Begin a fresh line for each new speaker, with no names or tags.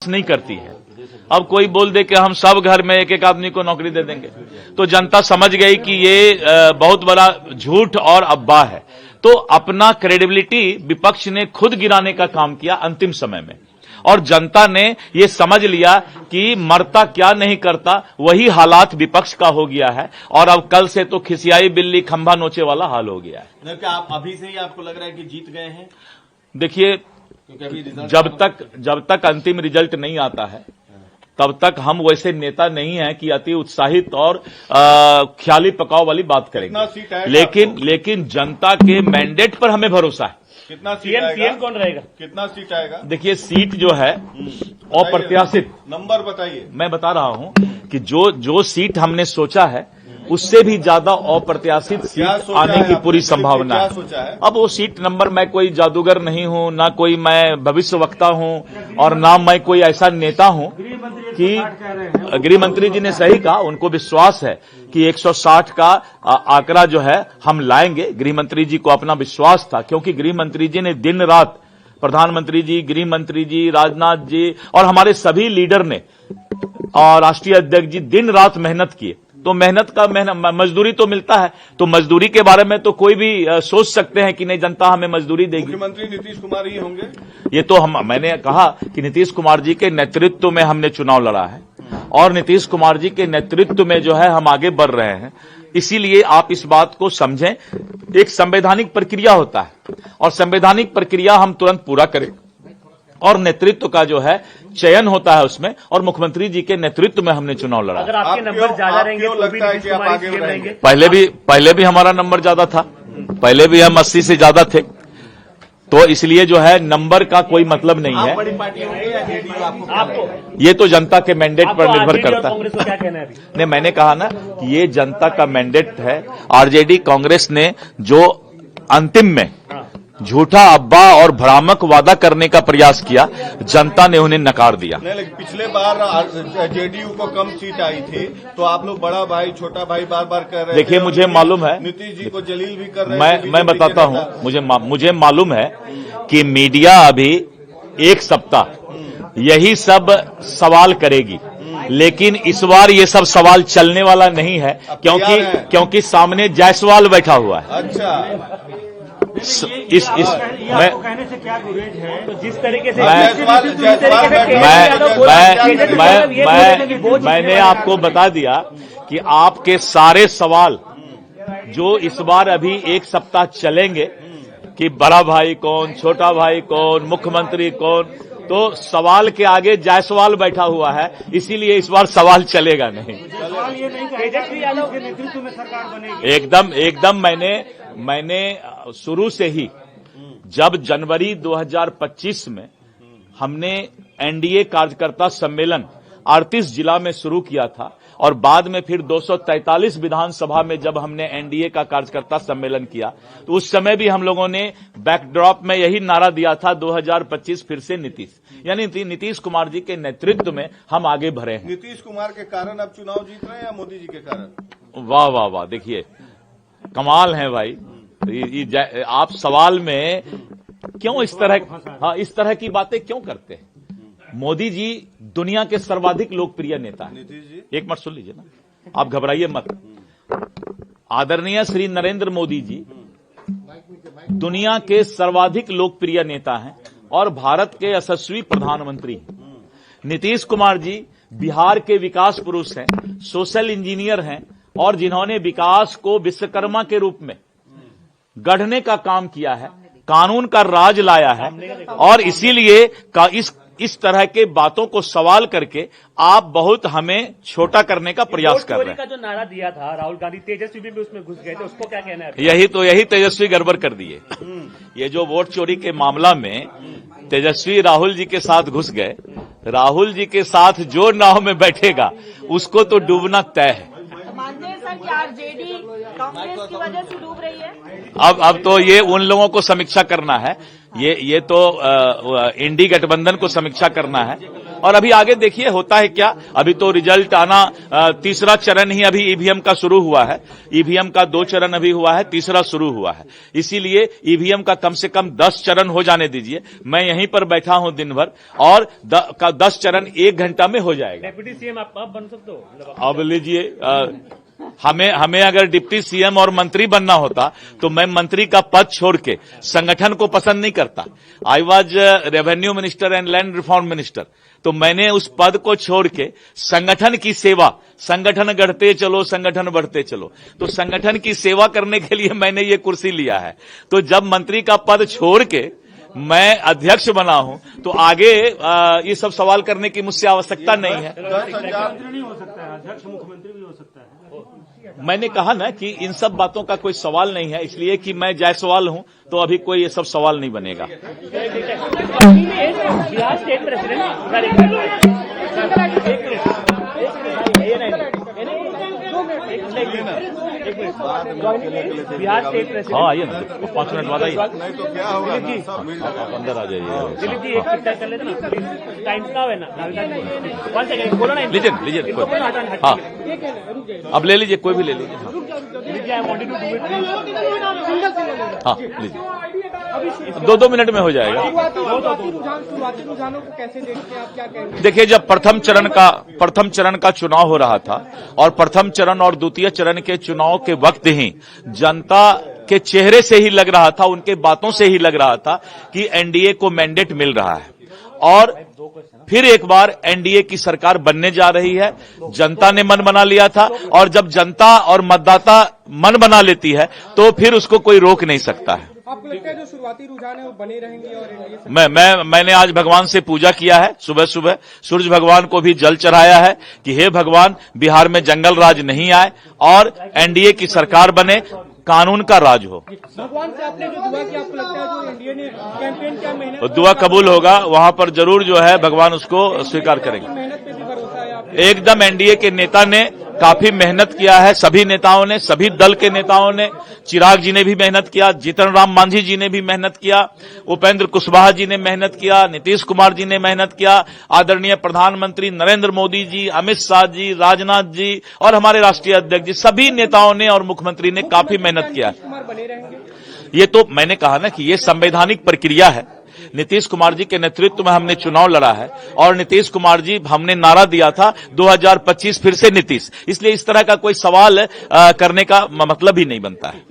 नहीं करती है। अब कोई बोल दे कि हम सब घर में एक एक आदमी को नौकरी दे देंगे, तो जनता समझ गई कि ये बहुत बड़ा झूठ और अफवाह है। तो अपना क्रेडिबिलिटी विपक्ष ने खुद गिराने का काम किया अंतिम समय में, और जनता ने ये समझ लिया कि मरता क्या नहीं करता, वही हालात विपक्ष का हो गया है। और अब कल से तो खिसियाई बिल्ली खंभा नोचे वाला हाल हो गया है।
क्या आप अभी से ही आपको लग रहा है कि जीत गए हैं?
देखिए, जब तक अंतिम रिजल्ट नहीं आता है तब तक हम वैसे नेता नहीं हैं कि अति उत्साहित और ख्याली पकाव वाली बात करेंगे। लेकिन जनता के मैंडेट पर हमें भरोसा है।
कितना सीएम कौन रहेगा? कितना सीट आएगा?
देखिए, सीट जो है अप्रत्याशित
नंबर बताइए।
मैं बता रहा हूं कि जो सीट हमने सोचा है उससे भी ज्यादा अप्रत्याशित सीट आने की पूरी संभावना है। अब वो सीट नंबर, मैं कोई जादूगर नहीं हूं, ना कोई मैं भविष्यवक्ता हूं, और ना मैं कोई ऐसा नेता हूं कि गृह मंत्री जी ने सही कहा, उनको विश्वास है कि 160 का आंकड़ा जो है हम लाएंगे। गृह मंत्री जी को अपना विश्वास था, क्योंकि गृह मंत्री जी ने दिन रात, प्रधानमंत्री जी, गृह मंत्री जी, राजनाथ जी और हमारे सभी लीडर ने और राष्ट्रीय अध्यक्ष जी दिन रात मेहनत किए। तो मेहनत का मजदूरी तो मिलता है। तो मजदूरी के बारे में तो कोई भी सोच सकते हैं कि नहीं, जनता हमें मजदूरी देगी।
मुख्यमंत्री नीतीश कुमार ही होंगे?
ये तो मैंने कहा कि नीतीश कुमार जी के नेतृत्व में हमने चुनाव लड़ा है, और नीतीश कुमार जी के नेतृत्व में जो है हम आगे बढ़ रहे हैं। इसीलिए आप इस बात को समझें, एक संवैधानिक प्रक्रिया होता है और संवैधानिक प्रक्रिया हम तुरंत पूरा करें, और नेतृत्व का जो है चयन होता है उसमें, और मुख्यमंत्री जी के नेतृत्व में हमने चुनाव लड़ा।
अगर आपके नंबर ज्यादा रहेंगे तो भी नीतीश कुमार आगे रहेंगे?
पहले भी हमारा नंबर ज्यादा था, पहले भी हम 80 से ज्यादा थे। तो इसलिए जो है नंबर का कोई मतलब नहीं है।
बड़ी पार्टी होंगे या जेडीयू? आपको
ये तो जनता के मैंडेट पर निर्भर करता है।
कांग्रेस को क्या कहना है अभी?
नहीं, मैंने कहा ना कि ये जनता का मैंडेट है। आरजेडी कांग्रेस ने जो अंतिम में झूठा अफवाह और भ्रामक वादा करने का प्रयास किया, जनता ने उन्हें नकार दिया।
नहीं, लेकिन पिछले बार जेडीयू को कम सीट आई थी, तो आप लोग बड़ा भाई छोटा भाई बार बार कर रहे थे।
देखिए, मुझे मालूम है,
नीतीश जी को जलील भी कर रहे थे।
मैं बताता हूं, मुझे मालूम है कि मीडिया अभी एक सप्ताह यही सब सवाल करेगी, लेकिन इस बार ये सब सवाल चलने वाला नहीं है, क्योंकि सामने जायसवाल बैठा हुआ है।
अच्छा,
मैं कहने से क्या गुरेज है? तो जिस तरीके से
मैंने आपको बता दिया कि आपके सारे सवाल जो इस बार अभी एक सप्ताह चलेंगे कि बड़ा भाई कौन, छोटा भाई कौन, मुख्यमंत्री कौन, तो सवाल के आगे जायसवाल बैठा हुआ है, इसीलिए इस बार सवाल चलेगा नहीं।
सवाल ये नहीं कि तेजस्वी यादव के नेतृत्व में सरकार बनेगी।
एकदम मैंने शुरू से ही, जब जनवरी 2025 में हमने एनडीए कार्यकर्ता सम्मेलन 38 जिला में शुरू किया था, और बाद में फिर 243 विधानसभा में जब हमने एनडीए का कार्यकर्ता सम्मेलन किया, तो उस समय भी हम लोगों ने बैकड्रॉप में यही नारा दिया था, 2025 फिर से नीतीश, यानी नीतीश कुमार जी के नेतृत्व में हम आगे बढ़े हैं।
नीतीश कुमार के कारण अब चुनाव जीत रहे हैं या मोदी जी के कारण?
वाह वाह वाह, देखिए कमाल है भाई। आप सवाल में क्यों इस तरह की बातें क्यों करते हैं? मोदी जी दुनिया के सर्वाधिक लोकप्रिय नेता हैं। एक मिनट सुन लीजिए ना, आप घबराइए मत। आदरणीय श्री नरेंद्र मोदी जी दुनिया के सर्वाधिक लोकप्रिय नेता हैं और भारत के यशस्वी प्रधानमंत्री हैं। नीतीश कुमार जी बिहार के विकास पुरुष हैं, सोशल इंजीनियर हैं, और जिन्होंने विकास को विश्वकर्मा के रूप में गढ़ने का काम किया है, कानून का राज लाया है, और इसीलिए इस तरह के बातों को सवाल करके आप बहुत हमें छोटा करने का प्रयास कर रहे हैं।
का जो नारा दिया था राहुल गांधी, तेजस्वी भी उसमें घुस गए थे, उसको क्या कहना है?
यही तेजस्वी गड़बड़ कर दिए। ये जो वोट चोरी के मामला में तेजस्वी राहुल जी के साथ घुस गए, राहुल जी के साथ जो नाव में बैठेगा उसको तो डूबना तय है।
मानते हैं सर कि आरजेडी कांग्रेस की वजह से डूब रही है?
अब तो ये उन लोगों को समीक्षा करना है, ये तो इंडी गठबंधन को समीक्षा करना है। और अभी आगे देखिए होता है क्या। अभी तो रिजल्ट आना तीसरा चरण ही अभी ईवीएम का शुरू हुआ है। ईवीएम का 2 चरण अभी हुआ है, तीसरा शुरू हुआ है। इसीलिए ईवीएम का कम से कम 10 चरण हो जाने दीजिए। मैं यहीं पर बैठा हूं दिन भर और 10 चरण 1 घंटा में हो जाएगा।
डिप्टी सीएम आप बन सकते हो?
अब लीजिए, हमें अगर डिप्टी सीएम और मंत्री बनना होता तो मैं मंत्री का पद छोड़ के संगठन को पसंद नहीं करता। I was revenue minister and land reform minister, तो मैंने उस पद को छोड़ के संगठन की सेवा, संगठन गढ़ते चलो संगठन बढ़ते चलो, तो संगठन की सेवा करने के लिए मैंने ये कुर्सी लिया है। तो जब मंत्री का पद छोड़ के मैं अध्यक्ष बना हूं तो आगे ये सब सवाल करने की मुझसे आवश्यकता नहीं है।
मुख्यमंत्री नहीं हो सकता है, अध्यक्ष मुख्यमंत्री भी हो सकता है।
मैंने कहा ना कि इन सब बातों का कोई सवाल नहीं है, इसलिए कि मैं जायसवाल हूं तो अभी कोई ये सब सवाल नहीं बनेगा।
बिहार स्टेट प्रेसिडेंट
हाँ आइए ना, 5 मिनट बाद आइए।
नहीं तो क्या होगा ना, सब मिल
आप अंदर आ जाइए।
दिलीप जी एक पिक्चर कर लेते ना, टाइम का है ना, कौन सा बोलो ना,
लीजिए हाँ, अब ले लीजिए, कोई भी ले लीजिए। हाँ लीजिए, 2 मिनट में हो जाएगा।
शुरुआती रुझानों को कैसे देखते हैं आप, क्या कहेंगे?
देखिए, जब प्रथम चरण का चुनाव हो रहा था और प्रथम चरण और द्वितीय चरण के चुनाव के वक्त ही जनता के चेहरे से ही लग रहा था, उनके बातों से ही लग रहा था कि एनडीए को मैंडेट मिल रहा है और फिर एक बार एनडीए की सरकार बनने जा रही है। जनता ने मन बना लिया था और जब जनता और मतदाता मन बना लेती है तो फिर उसको कोई रोक नहीं सकता है।
आपको लगता है जो शुरुआती रुझान है वो बने रहेंगे और एनडीए
मैंने आज भगवान से पूजा किया है। सुबह सुबह सूर्य भगवान को भी जल चढ़ाया है कि हे भगवान, बिहार में जंगल राज नहीं आए और एनडीए की सरकार बने, कानून का राज हो।
भगवान से आपने जो दुआ की, आपको लगता है जो एनडीए ने कैंपेन किया, मेहनत
दुआ कबूल होगा, वहां पर जरूर जो है भगवान उसको स्वीकार करेंगे।
मेहनत पे भी भरोसा है आपको?
एकदम एनडीए के नेता ने काफी मेहनत किया है, सभी नेताओं ने, सभी दल के नेताओं ने। चिराग जी ने भी मेहनत किया, जीतन राम मांझी जी ने भी मेहनत किया, उपेंद्र कुशवाहा जी ने मेहनत किया, नीतीश कुमार जी ने मेहनत किया, आदरणीय प्रधानमंत्री नरेंद्र मोदी जी, अमित शाह जी, राजनाथ जी और हमारे राष्ट्रीय अध्यक्ष जी, सभी नेताओं ने और मुख्यमंत्री ने काफी मेहनत किया।
कुमार बने रहेंगे?
ये तो मैंने कहा ना कि ये संवैधानिक प्रक्रिया है। नीतीश कुमार जी के नेतृत्व में हमने चुनाव लड़ा है और नीतीश कुमार जी, हमने नारा दिया था 2025 फिर से नीतीश, इसलिए इस तरह का कोई सवाल करने का मतलब ही नहीं बनता है।